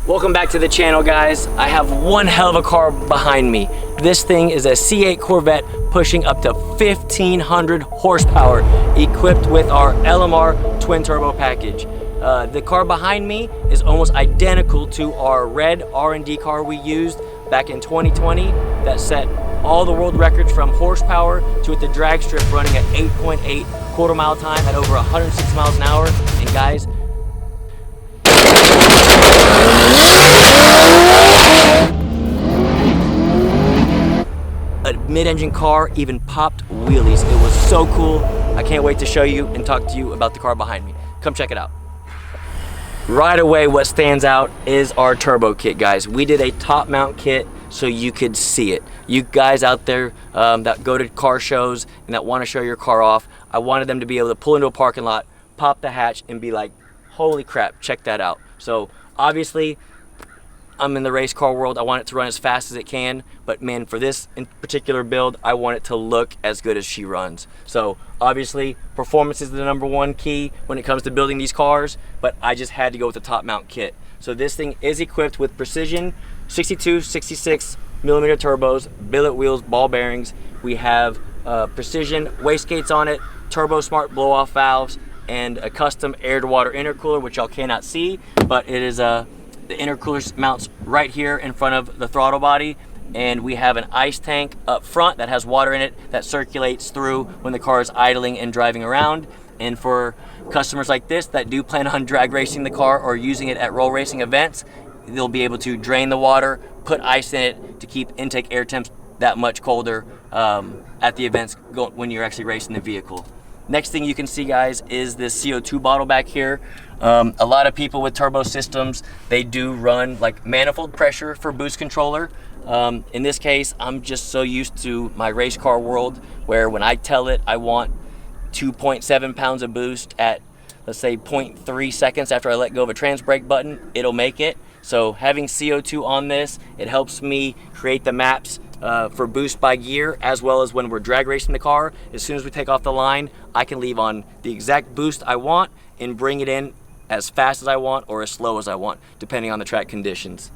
Welcome back to the channel, guys. I have one hell of a car behind me. This thing is a C8 Corvette pushing up to 1,500 horsepower, equipped with our LMR twin turbo package. The car behind me is almost identical to our red R&D car we used back in 2020 that set all the world records from horsepower to at the drag strip running at 8.8 quarter mile time at over 106 miles an hour. And guys, a mid-engine car even popped wheelies. It was so cool. I can't wait to show you and talk to you about the car behind me. Come check it out. Right away, what stands out is our turbo kit, guys. We did a top mount kit so you could see it. You guys out there that go to car shows and that want to show your car off, I wanted them to be able to pull into a parking lot, pop the hatch, and be like, holy crap, check that out. So obviously, I'm in the race car world. I want it to run as fast as it can, but man, for this in particular build, I want it to look as good as she runs. So obviously, performance is the #1 key when it comes to building these cars, but I just had to go with the top mount kit. So this thing is equipped with precision 62, 66 millimeter turbos, billet wheels, ball bearings. We have precision wastegates on it, turbo smart blow off valves, and a custom air to water intercooler, which y'all cannot see, but it is the intercooler mounts right here in front of the throttle body, and we have an ice tank up front that has water in it that circulates through when the car is idling and driving around. And for customers like this that do plan on drag racing the car or using it at roll racing events, they'll be able to drain the water, put ice in it to keep intake air temps that much colder at the events when you're actually racing the vehicle. Next thing you can see, guys, is this CO2 bottle back here. A lot of people with turbo systems, they do run like manifold pressure for boost controller. In this case, I'm just so used to my race car world where when I tell it I want 2.7 pounds of boost at, let's say, 0.3 seconds after I let go of a trans brake button, it'll make it. So having CO2 on this, it helps me create the maps for boost by gear, as well as when we're drag racing the car. As soon as we take off the line, I can leave on the exact boost I want and bring it in as fast as I want or as slow as I want, depending on the track conditions.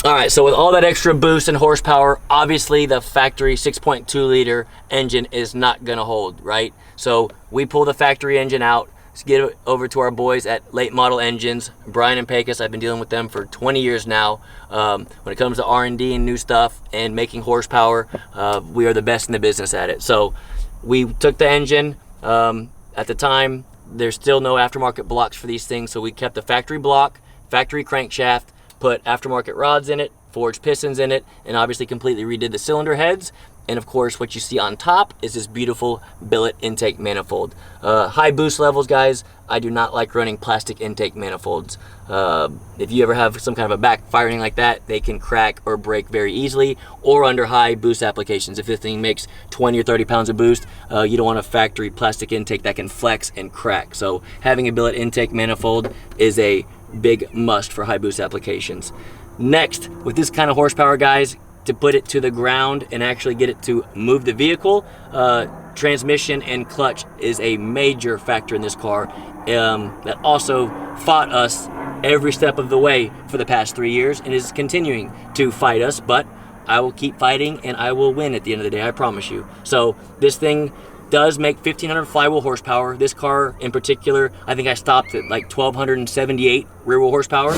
All right, so with all that extra boost and horsepower, obviously the factory 6.2 liter engine is not gonna hold, right? So we pull the factory engine out, let's get it over to our boys at Late Model Engines, Brian and Pecos. I've been dealing with them for 20 years now. When it comes to R&D and new stuff and making horsepower, we are the best in the business at it. So we took the engine. At the time, there's still no aftermarket blocks for these things, so we kept the factory block, factory crankshaft, put aftermarket rods in it, forged pistons in it, and obviously completely redid the cylinder heads. And of course, what you see on top is this beautiful billet intake manifold. High boost levels, guys, I do not like running plastic intake manifolds. If you ever have some kind of a backfiring like that, they can crack or break very easily, or under high boost applications. If this thing makes 20 or 30 pounds of boost, you don't want a factory plastic intake that can flex and crack. So having a billet intake manifold is a big must for high boost applications. Next, with this kind of horsepower, guys, to put it to the ground and actually get it to move the vehicle, transmission and clutch is a major factor in this car that also fought us every step of the way for the past 3 years and is continuing to fight us, but I will keep fighting and I will win at the end of the day, I promise you. So this thing does make 1,500 flywheel horsepower. This car in particular, I think I stopped at like 1,278 rear wheel horsepower.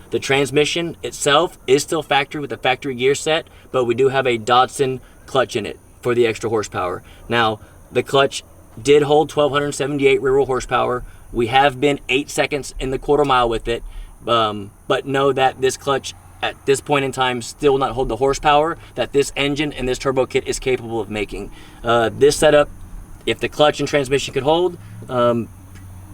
The transmission itself is still factory with the factory gear set, but we do have a Dodson clutch in it for the extra horsepower. Now, the clutch did hold 1,278 rear wheel horsepower. We have been 8 seconds in the quarter mile with it, but know that this clutch at this point in time still not hold the horsepower that this engine and this turbo kit is capable of making. This setup, if the clutch and transmission could hold,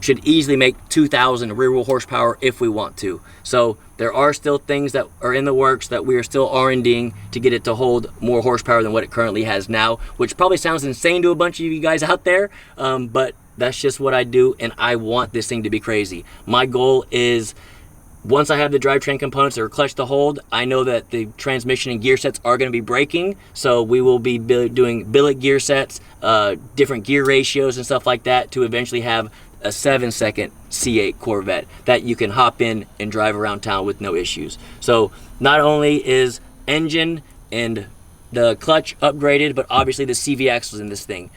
should easily make 2,000 rear wheel horsepower if we want to. So there are still things that are in the works that we are still R&Ding to get it to hold more horsepower than what it currently has now, which probably sounds insane to a bunch of you guys out there, but that's just what I do, and I want this thing to be crazy. My goal is, once I have the drivetrain components that are clutch to hold, I know that the transmission and gear sets are going to be breaking, so we will be doing billet gear sets, different gear ratios and stuff like that, to eventually have a 7-second C8 Corvette that you can hop in and drive around town with no issues. So not only is engine and the clutch upgraded, but obviously the CV axles in this thing.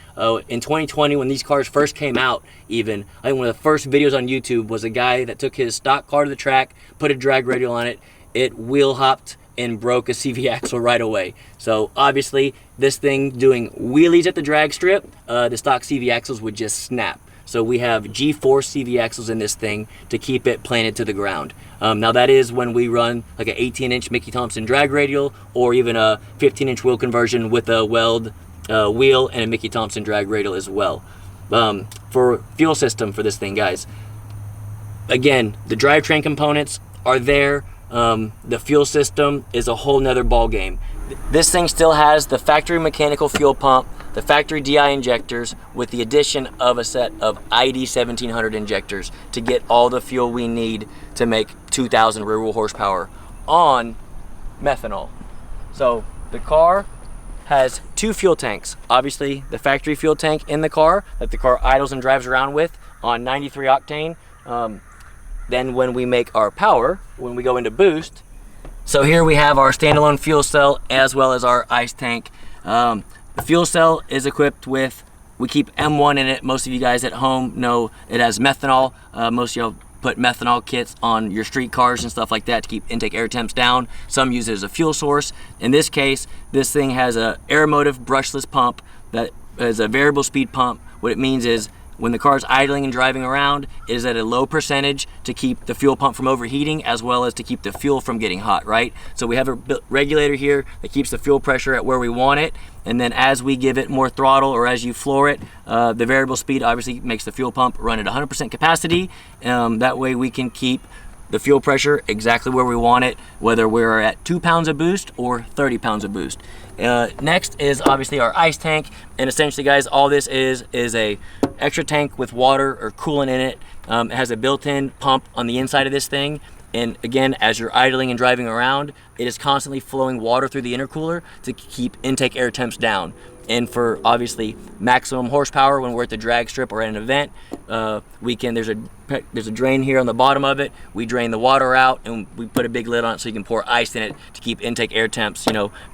In 2020, when these cars first came out, even, I think one of the first videos on YouTube was a guy that took his stock car to the track, put a drag radial on it, it wheel hopped and broke a CV axle right away. So obviously this thing doing wheelies at the drag strip, the stock CV axles would just snap. So we have G-force CV axles in this thing to keep it planted to the ground. Now that is when we run like an 18-inch Mickey Thompson drag radial, or even a 15-inch wheel conversion with a weld wheel and a Mickey Thompson drag radial as well. For fuel system for this thing, guys, again, the drivetrain components are there. The fuel system is a whole nother ball game. This thing still has the factory mechanical fuel pump, the factory DI injectors, with the addition of a set of ID 1700 injectors to get all the fuel we need to make 2,000 rear wheel horsepower on methanol. So the car has 2 fuel tanks. Obviously the factory fuel tank in the car that the car idles and drives around with on 93 octane. Then when we make our power, when we go into boost, so here we have our standalone fuel cell as well as our ice tank. The fuel cell is equipped with, we keep M1 in it. Most of you guys at home know it has methanol. Most of y'all put methanol kits on your street cars and stuff like that to keep intake air temps down. Some use it as a fuel source. In this case, this thing has a aeromotive brushless pump that is a variable speed pump. What it means is, when the car's idling and driving around, it is at a low percentage to keep the fuel pump from overheating, as well as to keep the fuel from getting hot, right? So we have a regulator here that keeps the fuel pressure at where we want it, and then as we give it more throttle, or as you floor it, the variable speed obviously makes the fuel pump run at 100% capacity. That way we can keep the fuel pressure exactly where we want it, whether we're at 2 pounds of boost or 30 pounds of boost. Next is obviously our ice tank, and essentially, guys, all this is a extra tank with water or coolant in it. It has a built-in pump on the inside of this thing, and again, as you're idling and driving around, it is constantly flowing water through the intercooler to keep intake air temps down. And for obviously maximum horsepower when we're at the drag strip or at an event, there's a drain here on the bottom of it. We drain the water out and we put a big lid on it so you can pour ice in it to keep intake air temps,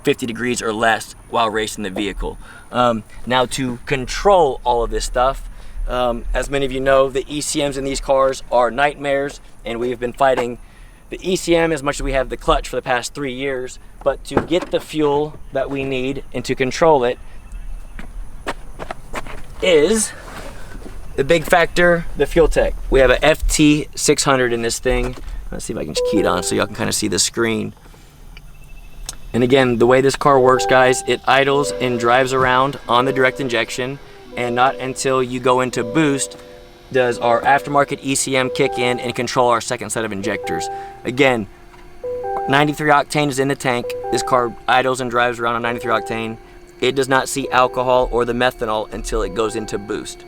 50 degrees or less while racing the vehicle. Now, to control all of this stuff, as many of you know, the ECMs in these cars are nightmares, and we've been fighting the ECM as much as we have the clutch for the past 3 years. But to get the fuel that we need and to control it is the big factor, the fuel tech. We have a FT600 in this thing. Let's see if I can just key it on so y'all can kind of see the screen. And again, the way this car works, guys, it idles and drives around on the direct injection, and not until you go into boost does our aftermarket ECM kick in and control our second set of injectors. Again, 93 octane is in the tank. This car idles and drives around on 93 octane. It does not see alcohol or the methanol until it goes into boost.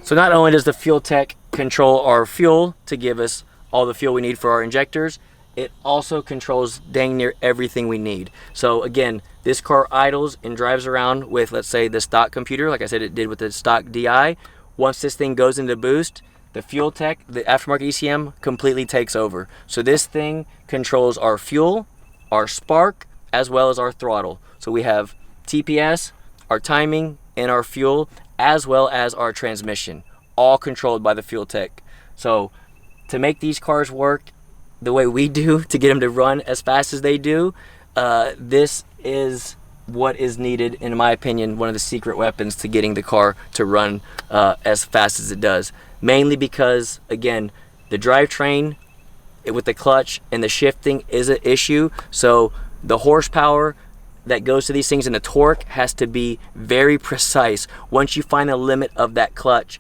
So not only does the fuel tech control our fuel to give us all the fuel we need for our injectors, it also controls dang near everything we need. So again, this car idles and drives around with, let's say, the stock computer, like I said it did with the stock DI. Once this thing goes into boost, the fuel tech, the aftermarket ECM, completely takes over. So this thing controls our fuel, our spark, as well as our throttle. So we have TPS, our timing, and our fuel, as well as our transmission, all controlled by the fuel tech. So to make these cars work the way we do, to get them to run as fast as they do, this is what is needed, in my opinion, one of the secret weapons to getting the car to run as fast as it does. Mainly because, again, the drivetrain with the clutch and the shifting is an issue. So the horsepower that goes to these things and the torque has to be very precise. Once you find the limit of that clutch,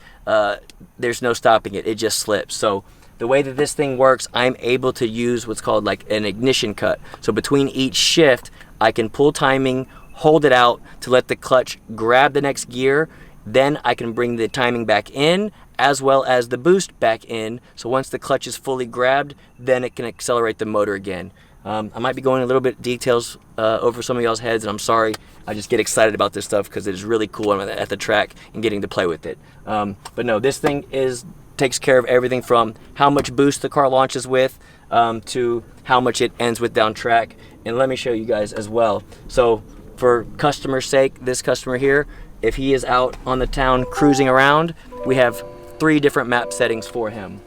there's no stopping it. It just slips. So the way that this thing works, I'm able to use what's called like an ignition cut. So between each shift, I can pull timing, hold it out to let the clutch grab the next gear. Then I can bring the timing back in as well as the boost back in. So once the clutch is fully grabbed, then it can accelerate the motor again. I might be going a little bit details over some of y'all's heads, and I'm sorry. I just get excited about this stuff because it is really cool. I'm at the track and getting to play with it. But no, this thing takes care of everything from how much boost the car launches with to how much it ends with down track. And let me show you guys as well. So for customer's sake, this customer here, if he is out on the town cruising around, we have 3 different map settings for him.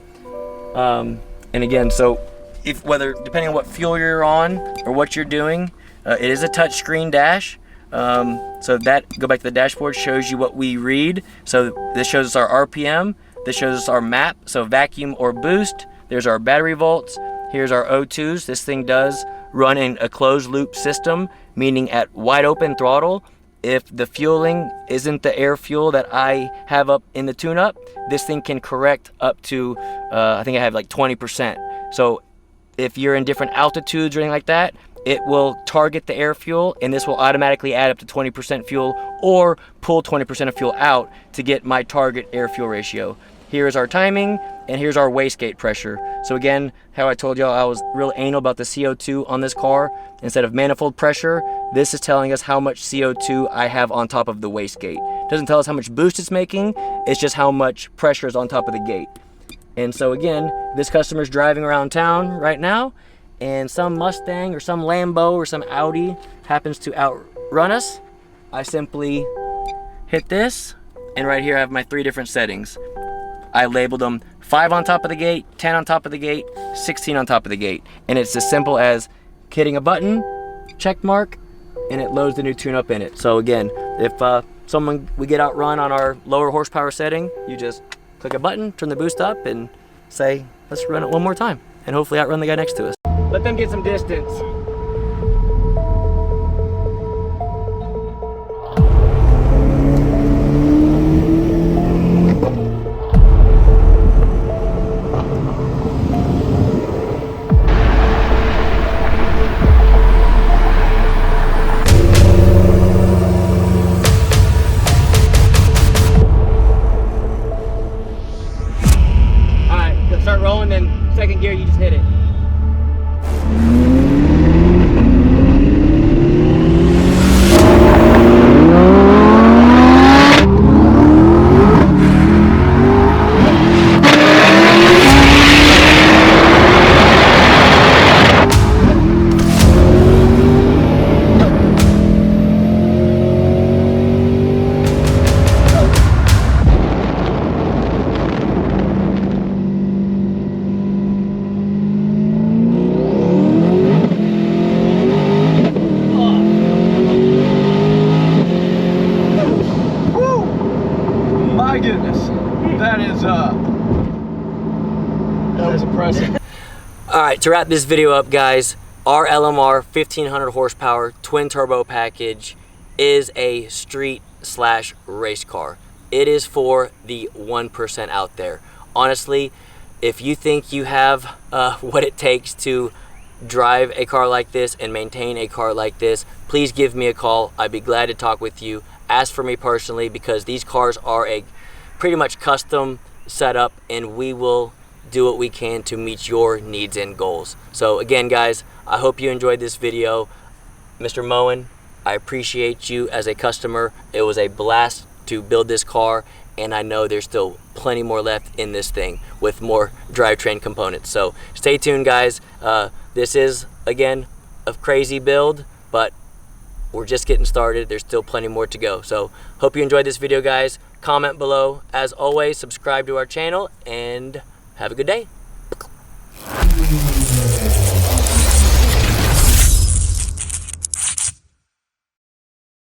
And again, so depending on what fuel you're on or what you're doing, it is a touchscreen dash. So that, go back to the dashboard, shows you what we read. So this shows us our RPM. This shows us our map, so vacuum or boost. There's our battery volts. Here's our O2s. This thing does run in a closed loop system, meaning at wide open throttle, if the fueling isn't the air fuel that I have up in the tune-up, this thing can correct up to, I think I have like 20%. So if you're in different altitudes or anything like that, it will target the air fuel, and this will automatically add up to 20% fuel or pull 20% of fuel out to get my target air fuel ratio. Here's our timing, and here's our wastegate pressure. So again, how I told y'all I was real anal about the CO2 on this car. Instead of manifold pressure, this is telling us how much CO2 I have on top of the wastegate. It doesn't tell us how much boost it's making, it's just how much pressure is on top of the gate. And so again, this customer's driving around town right now, and some Mustang or some Lambo or some Audi happens to outrun us. I simply hit this, and right here I have my 3 different settings. I labeled them 5 on top of the gate, 10 on top of the gate, 16 on top of the gate. And it's as simple as hitting a button, check mark, and it loads the new tune-up in it. So again, if we get outrun on our lower horsepower setting, you just click a button, turn the boost up, and say, let's run it one more time, and hopefully outrun the guy next to us. Let them get some distance. Start rolling, then second gear you just hit it. That was impressive. Alright, to wrap this video up, guys, our LMR 1500 horsepower twin turbo package is a street/race car. It is for the 1% out there. Honestly, if you think you have what it takes to drive a car like this and maintain a car like this, please give me a call. I'd be glad to talk with you. Ask for me personally, because these cars are a pretty much custom setup, and we will do what we can to meet your needs and goals. So again, guys, I hope you enjoyed this video. Mr. Moen, I appreciate you as a customer. It was a blast to build this car, and I know there's still plenty more left in this thing with more drivetrain components. So stay tuned, guys. This is, again, a crazy build, but we're just getting started. There's still plenty more to go. So hope you enjoyed this video, guys. Comment below. As always, subscribe to our channel, and have a good day.